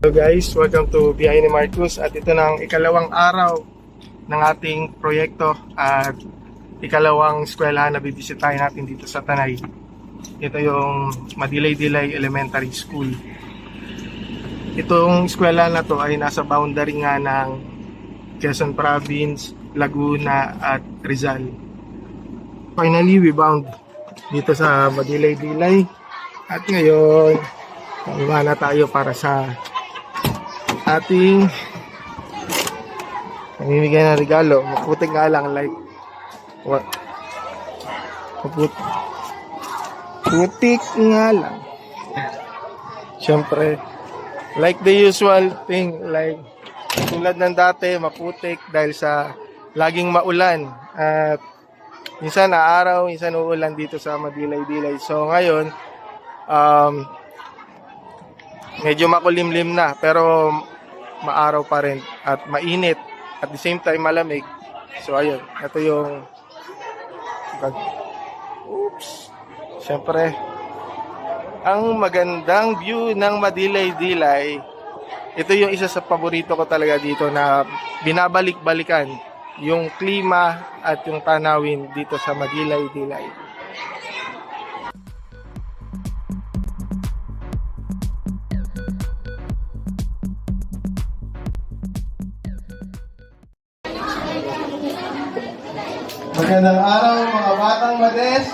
Hello guys, welcome to Biyahe ni Marcus at ito na ang ikalawang araw ng ating proyekto at ikalawang eskwelahan na bibisitahin natin dito sa Tanay. Ito yung Madilay-Dilay Elementary School. Itong eskwelahan na to ay nasa boundary nga ng Quezon Province, Laguna at Rizal. Finally, we bound dito sa Madilay-Dilay at ngayon pababa na tayo para sa ating mamimigay ng regalo. Maputik nga lang, like what? Putik nga lang. Siyempre, like the usual thing, like tulad ng dati, maputik dahil sa laging maulan at minsan araw, minsan uulan dito sa Madilay-Dilay. So ngayon, medyo makulimlim na pero maaraw pa rin at mainit at the same time malamig. So ayun, ito yung siyempre ang magandang view ng Madilay-Dilay. Ito yung isa sa paborito ko talaga dito na binabalik-balikan yung klima at yung tanawin dito sa Madilay-Dilay. Magandang araw mga batang mades.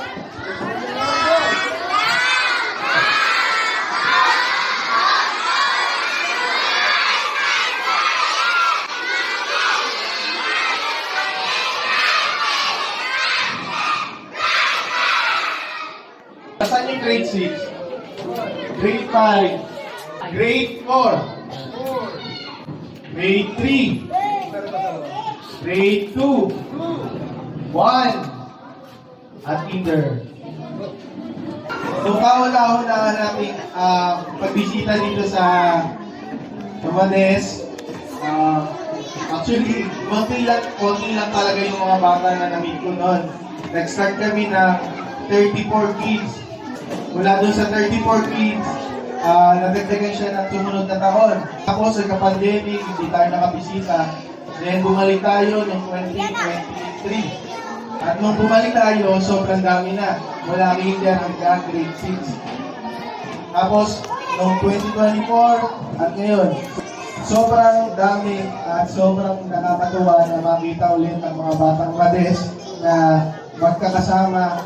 Saan yung grade 6? Grade 5? Grade 4? Grade 3? Grade 2? 1 at kinder. Nung kauna-una nating pagbisita dito sa Romanes, actually, konti lang talaga yung mga bata na na-meet ko noon. Nag-start kami ng 34 kids. Mula doon sa 34 kids, nadagdagan siya ng sumunod na taon. Tapos, nagka-pandemic, hindi tayo nakabisita. Then, bumalik tayo noong 2023. At nung bumalik tayo, sobrang dami na. Mula kinder hanggang grade 6. Tapos, noong 2024 at ngayon, sobrang dami at sobrang nakakatuwa na makita ulit ang mga batang mades na magkakasama.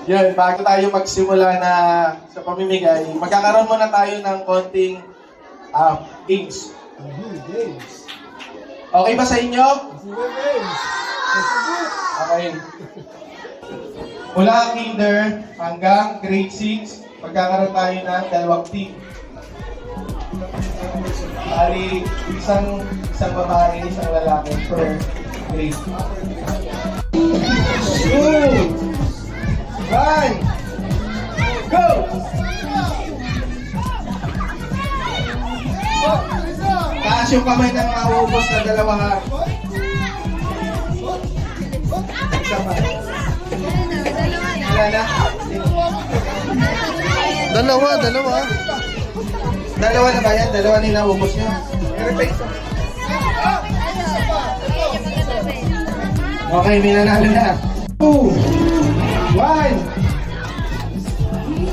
Yan, bago tayo magsimula na sa pamimigay, magkakaroon muna tayo ng konting games. Okay ba sa inyo? Okay. Mula kinder hanggang grade 6, magkakaroon tayo ng dalawang team. Bali, isang babae, isang lalaki per grade. 2, 1, go! Taas yung kamay ng mga ubos na dalawa ha. Isa pa. Wala na? Dalawa. Dalawa na ba yan? Dalawa nila ubos nyo? Okay, may nanalo na. 2, 1.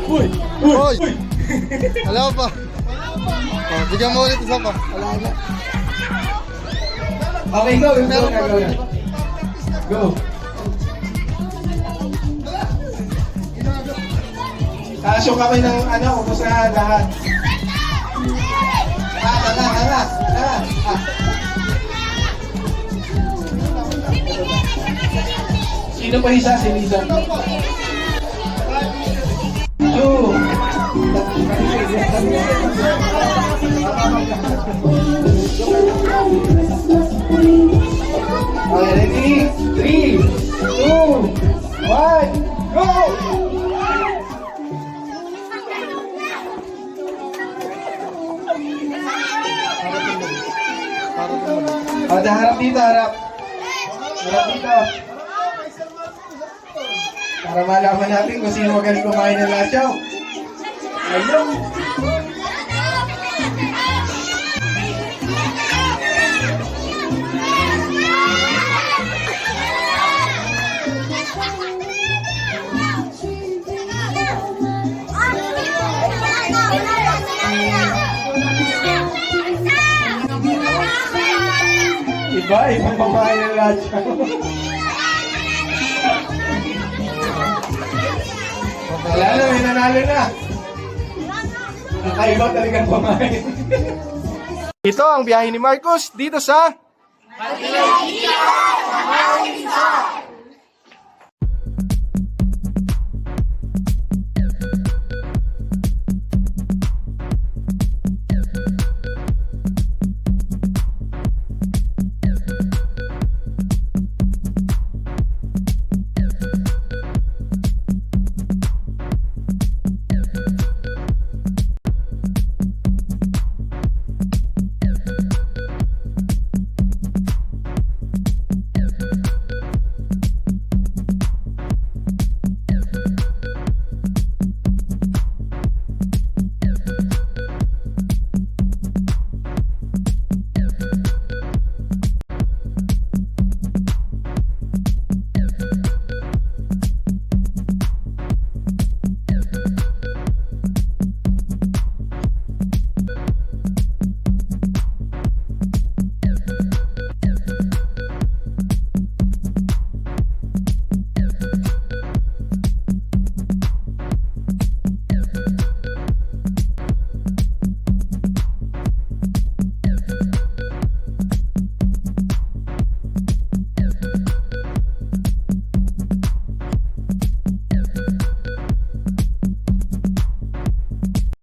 Uy! Alam pa. Oh, bigyan mo ulit isa pa. Wala na. Okay, go. Go. Taas yung kamay ng ubos na lahat. Tara. Sino pa isa? Si Lisa. 2. Okay, ready? 3, 2, 1, go! Harap dito, harap. Harap dito. Para malaman natin kung sino magaling kumain ng lasyaw. Ayun. Ba, ibang babae na lahat siya. Wala na, may nanalo na. Kakaiba talagang pamain. Ito ang biyahe ni Marcos dito sa